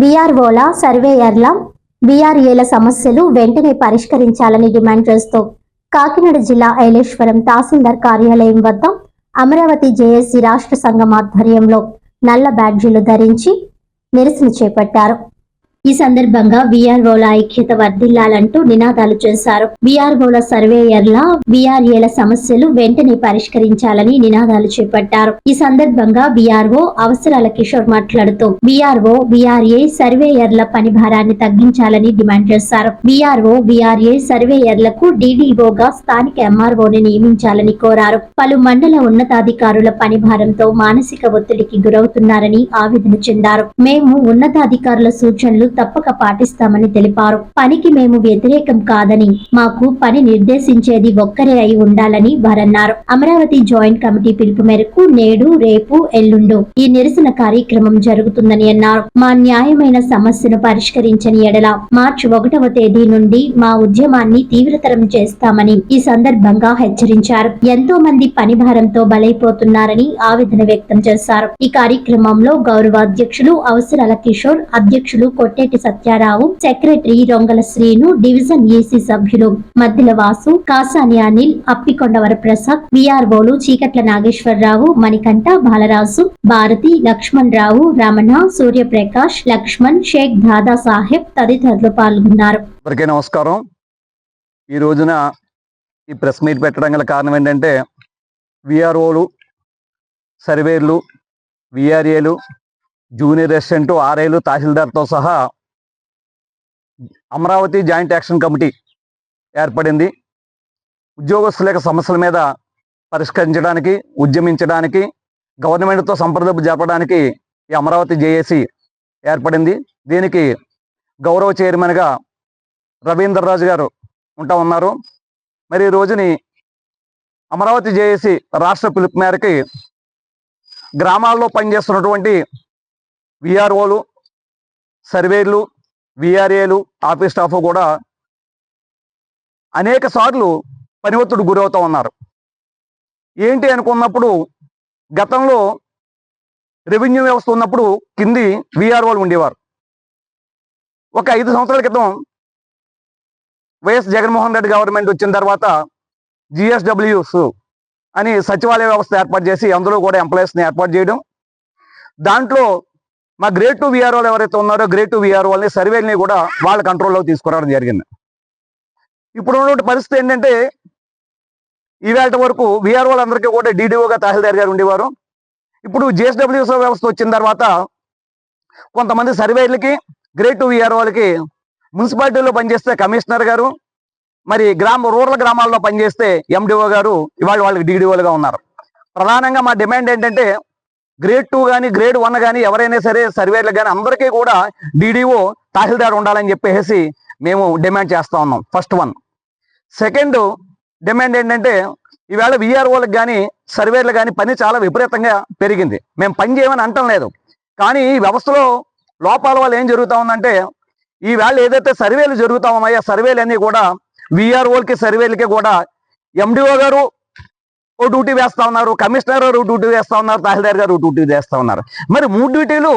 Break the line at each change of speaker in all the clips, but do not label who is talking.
వీఆర్ఓల, సర్వేయర్ల, వీఆర్ఏల సమస్యలు వెంటనే పరిష్కరించాలని డిమాండ్ చేస్తూ కాకినాడ జిల్లా ఐలేశ్వరం తహసీల్దార్ కార్యాలయం వద్ద అమరావతి జేఏసీ రాష్ట్ర సంఘం ఆధ్వర్యంలో నల్ల బ్యాడ్జీలు ధరించి నిరసన చేపట్టారు. ఈ సందర్భంగా వీఆర్ఓల ఐక్యత వర్ధిల్లాలంటూ నినాదాలు చేశారు. వీఆర్ఓల, సర్వేయర్ల, వీఆర్ఏల సమస్యలు వెంటనే పరిష్కరించాలని నినాదాలు చేపట్టారు. ఈ సందర్భంగా వీఆర్ఓ అవసరాల కిషోర్ మాట్లాడుతూ వీఆర్ఓ, వీఆర్ఏ, సర్వేయర్ల పని భారాన్ని తగ్గించాలని డిమాండ్ చేశారు. వీఆర్ఓ, వీఆర్ఏ, సర్వేయర్లకు డీడీఓగా స్థానిక ఎంఆర్ఓని నియమించాలని కోరారు. పలు మండల ఉన్నతాధికారుల పని భారంతో మానసిక ఒత్తిడికి గురవుతున్నారని ఆవేదన చెందారు. మేము ఉన్నతాధికారుల సూచనలు తప్పక పాటిస్తామని తెలిపారు. పనికి మేము వ్యతిరేకం కాదని, మాకు పని నిర్దేశించేది ఒక్కరే అయి ఉండాలని వారన్నారు. అమరావతి జాయింట్ కమిటీ పిలుపు మేరకు నేడు, రేపు, ఎల్లుండు ఈ నిరసన కార్యక్రమం జరుగుతుందని అన్నారు. మా న్యాయమైన సమస్యను పరిష్కరించని ఎడల మార్చి 1వ తేదీ నుండి మా ఉద్యమాన్ని తీవ్రతరం చేస్తామని ఈ సందర్భంగా హెచ్చరించారు. ఎంతో మంది పని భారంతో బలైపోతున్నారని ఆవేదన వ్యక్తం చేశారు. ఈ కార్యక్రమంలో గౌరవ అధ్యక్షులు అవసరాల కిషోర్, అధ్యక్షులు Kotteti Satyarao, secretary Rongala Srinu, division AC సభ్యులు మద్దిల వాసు, కాసాని అనిల్, అప్పికొండ వరప్రసాద్, వీఆర్ఓలు చీకట్ల నాగేశ్వరరావు, మణికంఠ, బాలరాజు, భారతి, లక్ష్మణ్ రావు, రమణ, సూర్యప్రకాష్, లక్ష్మణ్, షేక్ దాదా సాహెబ్ తదితరులు పాల్గొన్నారు.
అందరికీ నమస్కారం. ఈ రోజున ఈ ప్రెస్ మీట్ పెట్టడం గల కారణం ఏంటంటే వీఆర్ఓలు, సర్వేర్లు, వీఆర్ఏలు, జూనియర్ అసిస్టెంట్, ఆర్ఐలు, తహసీల్దార్తో సహా అమరావతి జాయింట్ యాక్షన్ కమిటీ ఏర్పడింది. ఉద్యోగస్తుల యొక్క సమస్యల మీద పరిష్కరించడానికి, ఉద్యమించడానికి, గవర్నమెంట్తో సంప్రదింపు జరపడానికి ఈ అమరావతి జేఏసీ ఏర్పడింది. దీనికి గౌరవ చైర్మన్గా రవీంద్రరాజు గారు ఉంటా ఉన్నారు. మరి ఈ రోజుని అమరావతి జేఏసీ రాష్ట్ర పిలుపు మేరకి గ్రామాల్లో పనిచేస్తున్నటువంటి వీఆర్ఓలు, సర్వేర్లు, వీఆర్ఏలు, ఆఫీస్ స్టాఫ్ కూడా అనేక సార్లు పని ఒత్తిడి గురవుతూ ఉన్నారు. ఏంటి అనుకున్నప్పుడు గతంలో రెవెన్యూ వ్యవస్థ ఉన్నప్పుడు కింది వీఆర్ఓలు ఉండేవారు. ఒక 5 సంవత్సరాల క్రితం వైఎస్ జగన్మోహన్ రెడ్డి గవర్నమెంట్ వచ్చిన తర్వాత జిఎస్డబ్ల్యూస్ అని సచివాలయ వ్యవస్థ ఏర్పాటు చేసి అందులో కూడా ఎంప్లాయీస్ని ఏర్పాటు చేయడం, దాంట్లో మా గ్రేడ్ 2 వీఆర్ఓలు ఎవరైతే ఉన్నారో గ్రేడ్ 2 వీఆర్ఓల్ని, సర్వేల్ని కూడా వాళ్ళ కంట్రోల్లోకి తీసుకురావడం జరిగింది. ఇప్పుడు ఉన్నటువంటి పరిస్థితి ఏంటంటే ఈవేళ వరకు వీఆర్ఓలు అందరికీ కూడా డీడీఓగా తహసీల్దార్ గారు ఉండేవారు. ఇప్పుడు జిఎస్డబ్ల్యూస్ వ్యవస్థ వచ్చిన తర్వాత కొంతమంది సర్వేలకి, గ్రేడ్ 2 వీఆర్ఓలకి మున్సిపాలిటీలో పనిచేస్తే కమిషనర్ గారు, మరి రూరల్ గ్రామాల్లో పనిచేస్తే ఎండిఓ గారు ఇవాళ వాళ్ళకి డీడీఓలుగా ఉన్నారు. ప్రధానంగా మా డిమాండ్ ఏంటంటే గ్రేడ్ 2 కానీ గ్రేడ్ 1 కానీ ఎవరైనా సరే సర్వేర్లు కానీ అందరికీ కూడా డీడీఓ, తహసీల్దార్ ఉండాలని చెప్పేసి మేము డిమాండ్ చేస్తూ ఉన్నాం. First one. సెకండ్ డిమాండ్ ఏంటంటే ఈవేళ వీఆర్ఓలకు కానీ సర్వేర్లు కానీ పని చాలా విపరీతంగా పెరిగింది. మేము పని చేయమని అంటం లేదు, కానీ ఈ వ్యవస్థలో లోపాల వల్ల ఏం జరుగుతూ ఉందంటే ఈవేళ ఏదైతే సర్వేలు జరుగుతా ఉన్నాయో సర్వేలు అన్నీ కూడా వీఆర్ఓలకి, సర్వేలకి కూడా ఎండిఓ గారు ఓ డ్యూటీ వేస్తా ఉన్నారు, కమిషనర్ గారు డ్యూటీ వేస్తా ఉన్నారు, తహసీల్దార్ గారు డ్యూటీ వేస్తా ఉన్నారు. మరి 3 డ్యూటీలు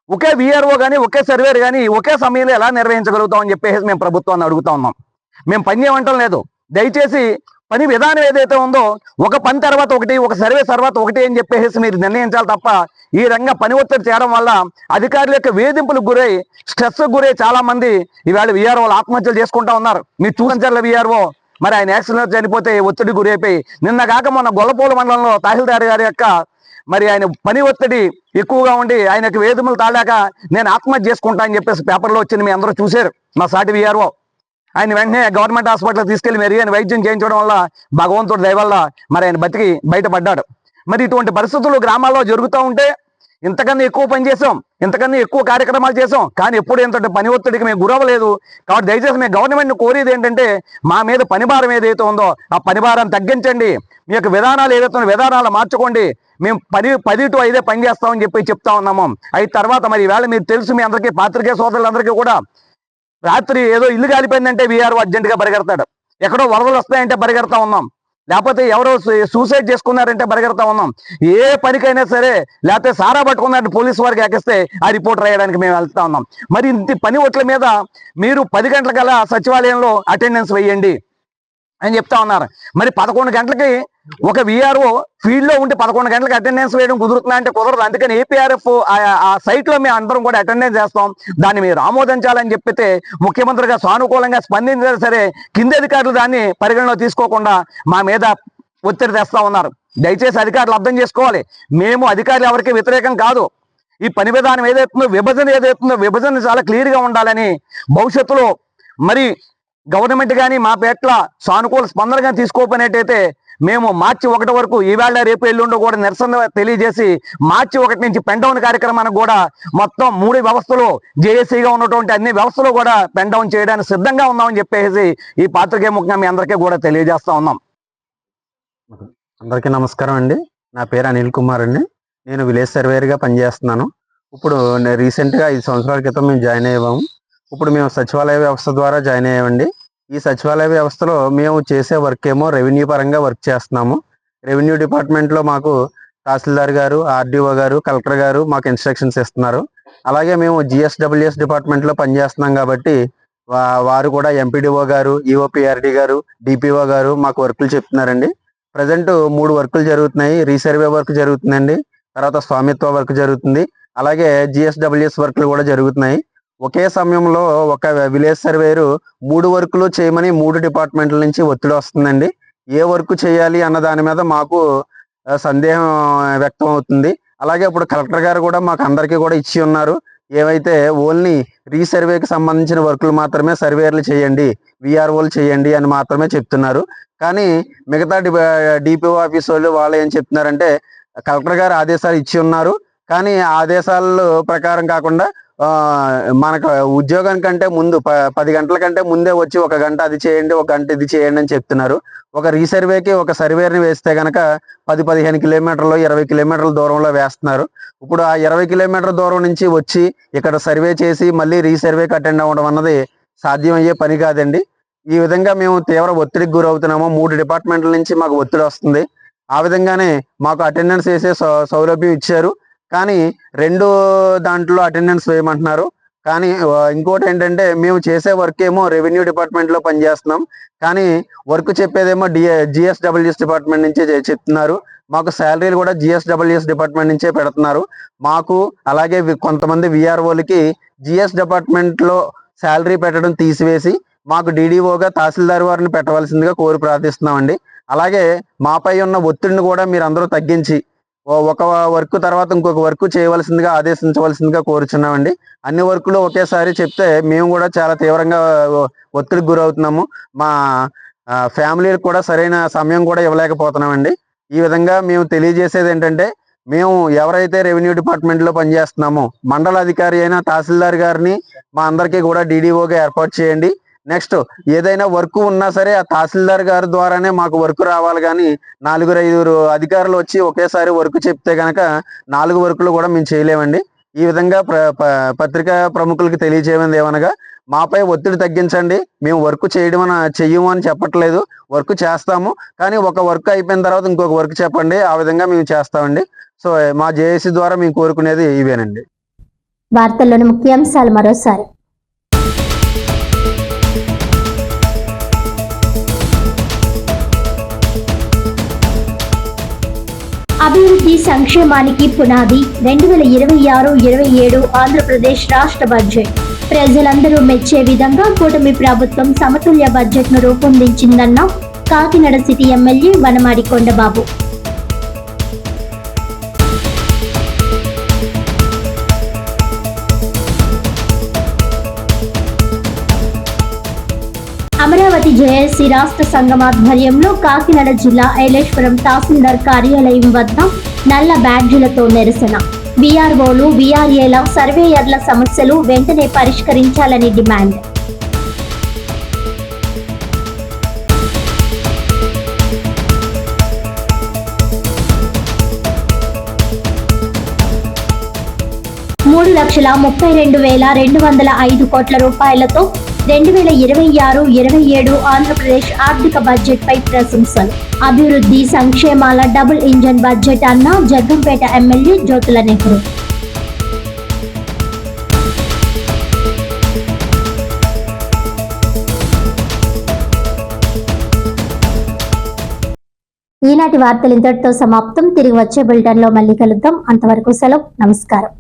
ఒకే వీఆర్ఓ కానీ ఒకే సర్వేర్ కానీ ఒకే సమయంలో ఎలా నిర్వహించగలుగుతాం అని చెప్పేసి మేము ప్రభుత్వాన్ని అడుగుతా ఉన్నాం. మేము పని చేయమంటం లేదు, దయచేసి పని విధానం ఏదైతే ఉందో ఒక పని తర్వాత ఒకటి, ఒక సర్వే తర్వాత ఒకటి అని చెప్పేసి మీరు నిర్ణయించాలి తప్ప ఈ రంగా పని ఒత్తిడి చేయడం వల్ల అధికారుల యొక్క వేధింపులకు గురై, స్ట్రెస్ గురై చాలా మంది ఈవేళ వీఆర్ఓలు ఆత్మహత్యలు చేసుకుంటా ఉన్నారు. మీరు చూపించాలి వీఆర్ఓ మరి ఆయన యాక్సిడెంట్ చనిపోతే ఒత్తిడి గురైపోయి నిన్న కాక మొన్న గొల్లపూల మండలంలో తహసీల్దార్ గారి యొక్క మరి ఆయన పని ఒత్తిడి ఎక్కువగా ఉండి ఆయనకు వేధింపులు తాళాక నేను ఆత్మహత్య చేసుకుంటా అని చెప్పేసి పేపర్లో వచ్చింది, మీ అందరూ చూశారు. మా సాటి వీఆర్ఓ ఆయన వెంటనే గవర్నమెంట్ హాస్పిటల్ తీసుకెళ్లి మెరుగైన వైద్యం చేయించడం వల్ల భగవంతుడి దయ వల్ల మరి ఆయన బతికి బయటపడ్డాడు. మరి ఇటువంటి పరిస్థితులు గ్రామాల్లో జరుగుతూ ఉంటే ఇంతకన్నా ఎక్కువ పని చేసాం, ఇంతకన్నా ఎక్కువ కార్యక్రమాలు చేసాం, కానీ ఎప్పుడు ఇంత పని ఒత్తిడికి మేము గురవ్వలేదు. కాబట్టి దయచేసి మేము గవర్నమెంట్ని కోరేది ఏంటంటే మా మీద పని భారం ఏదైతే ఉందో ఆ పని భారాన్ని తగ్గించండి, మీ యొక్క విధానాలు ఏదైతే విధానాలు మార్చుకోండి, మేము 10 to 5 పని చేస్తామని చెప్పి చెప్తా ఉన్నాము. అయితే తర్వాత మరి ఈవేళ మీరు తెలుసు, మీ అందరికీ పాత్రికేయ సోదరులందరికీ కూడా రాత్రి ఏదో ఇల్లు కాలిపోయిందంటే వీఆర్ఓ అర్జెంటుగా పరిగెడతాడు, ఎక్కడో వరదలు వస్తాయంటే పరిగెడతా ఉన్నాం, లేకపోతే ఎవరో సూసైడ్ చేసుకున్నారంటే పరిగెడతా ఉన్నాం. ఏ పనికైనా సరే, లేకపోతే సారా పట్టుకున్నట్టు పోలీసు వారికి ఎక్కిస్తే ఆ రిపోర్ట్ రాయడానికి మేము వెళ్తా ఉన్నాం. మరి ఇంత పని ఒట్ల మీద మీరు 10 గంటలకల్లా సచివాలయంలో అటెండెన్స్ వేయండి అని చెప్తా ఉన్నారు. మరి 11 గంటలకి ఒక విఆర్ఓ ఫీల్డ్ లో ఉంటే 11 గంటలకు అటెండెన్స్ వేయడం కుదురుతుందా అంటే కుదరదు. అందుకని ఏపీఆర్ఎఫ్ ఆ సైట్ లో మేము అందరం కూడా అటెండెన్స్ చేస్తాం, దాన్ని మీరు ఆమోదించాలని చెప్పితే ముఖ్యమంత్రిగా సానుకూలంగా స్పందించారు. సరే, కింది అధికారులు దాన్ని పరిగణలో తీసుకోకుండా మా మీద ఒత్తిడి తెస్తా ఉన్నారు. దయచేసి అధికారులు అర్థం చేసుకోవాలి, మేము అధికారులు ఎవరికి వ్యతిరేకం కాదు. ఈ పని విధానం ఏదైతుందో, విభజన చాలా క్లియర్ గా ఉండాలని భవిష్యత్తులో మరి గవర్నమెంట్ కానీ మా పేట్ల సానుకూల స్పందన కానీ తీసుకోపోయినట్టయితే మేము మార్చి 1 వరకు, ఈవేళ రేపు ఎల్లుండో కూడా నిరసన తెలియజేసి మార్చి 1 నుంచి పెన్ డౌన్ కార్యక్రమానికి కూడా మొత్తం 3 వ్యవస్థలు జేఏసీగా ఉన్నటువంటి అన్ని వ్యవస్థలు కూడా పెన్ డౌన్ చేయడానికి సిద్ధంగా ఉన్నామని చెప్పేసి ఈ పాత్రికేయ ముఖ్యంగా మీ అందరికీ కూడా తెలియజేస్తా ఉన్నాం.
అందరికీ నమస్కారం అండి. నా పేరు అనిల్ కుమార్ అండి. నేను విలేజ్ సర్వేయర్గా పనిచేస్తున్నాను. ఇప్పుడు రీసెంట్గా 5 సంవత్సరాల క్రితం మేము జాయిన్ అయ్యాము. ఇప్పుడు మేము సచివాలయ వ్యవస్థ ద్వారా జాయిన్ అయ్యామండి. ఈ సచివాలయ వ్యవస్థలో మేము చేసే వర్క్ ఏమో రెవెన్యూ పరంగా వర్క్ చేస్తున్నాము. రెవెన్యూ డిపార్ట్మెంట్లో మాకు తహసీల్దార్ గారు, ఆర్డీఓ గారు, కలెక్టర్ గారు మాకు ఇన్స్ట్రక్షన్స్ ఇస్తున్నారు. అలాగే మేము జిఎస్డబ్ల్యూఎస్ డిపార్ట్మెంట్లో పనిచేస్తున్నాం కాబట్టి వారు కూడా ఎంపీడీఓ గారు, ఈఓపీఆర్డీ గారు, డిపిఓ గారు మాకు వర్కులు చెప్తున్నారండి. ప్రజెంట్ 3 వర్కులు జరుగుతున్నాయి. రీసర్వే వర్క్ జరుగుతుందండి, తర్వాత స్వామిత్వ వర్క్ జరుగుతుంది, అలాగే జిఎస్డబ్ల్యూఎస్ వర్క్లు కూడా జరుగుతున్నాయి. ఒకే సమయంలో ఒక విలేజ్ సర్వేయరు 3 వర్కులు చేయమని 3 డిపార్ట్మెంట్ల నుంచి ఒత్తిడి వస్తుందండి. ఏ వర్క్ చేయాలి అన్న దాని మీద మాకు సందేహం వ్యక్తం అవుతుంది. అలాగే ఇప్పుడు కలెక్టర్ గారు కూడా మాకు అందరికీ కూడా ఇచ్చి ఉన్నారు, ఏవైతే ఓన్లీ రీసర్వేకి సంబంధించిన వర్కులు మాత్రమే సర్వేయర్లు చేయండి, విఆర్ఓలు చేయండి అని మాత్రమే చెప్తున్నారు. కానీ మిగతా డిపిఓ ఆఫీస్ వాళ్ళు ఏం చెప్తున్నారంటే, కలెక్టర్ గారు ఆదేశాలు ఇచ్చి ఉన్నారు, కానీ ఆ ఆదేశాల ప్రకారం కాకుండా మనకు ఉద్యోగం కంటే ముందు 10 గంటల కంటే ముందే వచ్చి 1 గంట అది చేయండి, 1 గంట ఇది చేయండి అని చెప్తున్నారు. ఒక రీసర్వేకి ఒక సర్వేర్ని వేస్తే కనుక 10-15 కిలోమీటర్లు, 20 కిలోమీటర్ల దూరంలో వేస్తున్నారు. ఇప్పుడు ఆ 20 కిలోమీటర్ల దూరం నుంచి వచ్చి ఇక్కడ సర్వే చేసి మళ్ళీ రీసర్వేకి అటెండ్ అవ్వడం అన్నది సాధ్యమయ్యే పని కాదండి. ఈ విధంగా మేము తీవ్ర ఒత్తిడికి గురవుతున్నాము. 3 డిపార్ట్మెంట్ల నుంచి మాకు ఒత్తిడి వస్తుంది. ఆ విధంగానే మాకు అటెండెన్స్ వేసే సౌలభ్యం ఇచ్చారు, కానీ 2 దాంట్లో అటెండెన్స్ వేయమంటున్నారు. కానీ ఇంకోటి ఏంటంటే, మేము చేసే వర్క్ ఏమో రెవెన్యూ డిపార్ట్మెంట్లో పనిచేస్తున్నాం, కానీ వర్క్ చెప్పేదేమో జిఎస్డబ్ల్యూఎస్ డిపార్ట్మెంట్ నుంచే చెప్తున్నారు. మాకు శాలరీలు కూడా జిఎస్డబ్ల్యూఎస్ డిపార్ట్మెంట్ నుంచే పెడుతున్నారు. మాకు అలాగే కొంతమంది విఆర్ఓలకి జిఎస్ డిపార్ట్మెంట్లో శాలరీ పెట్టడం తీసివేసి మాకు డీడీఓగా తహసీల్దార్ వారిని పెట్టవలసిందిగా కోరి ప్రార్థిస్తున్నామండి. అలాగే మాపై ఉన్న ఒత్తిడిని కూడా మీరు అందరూ తగ్గించి ఒక వర్క్ తర్వాత ఇంకొక వర్క్ చేయవలసిందిగా ఆదేశించవలసిందిగా కోరుచున్నామండి. అన్ని వర్కులు ఒకేసారి చెప్తే మేము కూడా చాలా తీవ్రంగా ఒత్తిడికి గురవుతున్నాము. మా ఫ్యామిలీలకు కూడా సరైన సమయం కూడా ఇవ్వలేకపోతున్నామండి. ఈ విధంగా మేము తెలియజేసేది ఏంటంటే, మేము ఎవరైతే రెవెన్యూ డిపార్ట్మెంట్లో పనిచేస్తున్నామో మండల అధికారి అయిన తహసీల్దార్ గారిని మా అందరికీ కూడా డీడీఓగా ఏర్పాటు చేయండి. నెక్స్ట్ ఏదైనా వర్క్ ఉన్నా సరే ఆ తహసీల్దార్ గారి ద్వారానే మాకు వర్క్ రావాలి, కానీ 4-5 అధికారులు వచ్చి ఒకేసారి వర్క్ చెప్తే కనుక 4 వర్కులు కూడా మేము చేయలేమండి. ఈ విధంగా పత్రికా ప్రముఖులకి తెలియజేయమంది ఏమనగా, మాపై ఒత్తిడి తగ్గించండి. మేము వర్క్ చెయ్యము అని చెప్పట్లేదు, వర్క్ చేస్తాము, కానీ ఒక వర్క్ అయిపోయిన తర్వాత ఇంకొక వర్క్ చెప్పండి, ఆ విధంగా మేము చేస్తామండి. సో మా జేఏసీ ద్వారా మేము కోరుకునేది ఇవేనండి.
వార్తల్లోని ముఖ్యాంశాలు మరోసారి. అభివృద్ధి సంక్షేమానికి పునాది 2026-27 ఆంధ్రప్రదేశ్ రాష్ట్ర బడ్జెట్. ప్రజలందరూ మెచ్చే విధంగా కూటమి ప్రభుత్వం సమతుల్య బడ్జెట్ను రూపొందించిందన్న Kakinada city MLA Vanamadi Kondababu. Amaravati JAC రాష్ట్ర సంఘం ఆధ్వర్యంలో కాకినాడ జిల్లా ఐలేశ్వరం తహసీల్దార్ కార్యాలయం వద్ద నల్ల బ్యాడ్జీలతో నిరసన. విఆర్ఓలు, విఆర్ఏల, సర్వేయర్ల సమస్యలు వెంటనే పరిష్కరించాలని డిమాండ్. $3,32,205 కోట్ల రూపాయలతో 2026-27 ఆంధ్రప్రదేశ్ ఆర్థిక బడ్జెట్ పై ప్రశంసలు. అభివృద్ధి సంక్షేమాల డబుల్ ఇంజన్ బడ్జెట్ అన్న జగ్గంపేట ఎమ్మెల్యే జ్యోతుల నెహ్రూ. ఈనాటి వార్తలు ఇంతటితో సమాప్తం. తిరిగి వచ్చే బులెటిన్లో మళ్ళీ కలుద్దాం. అంతవరకు సెలవు. నమస్కారం.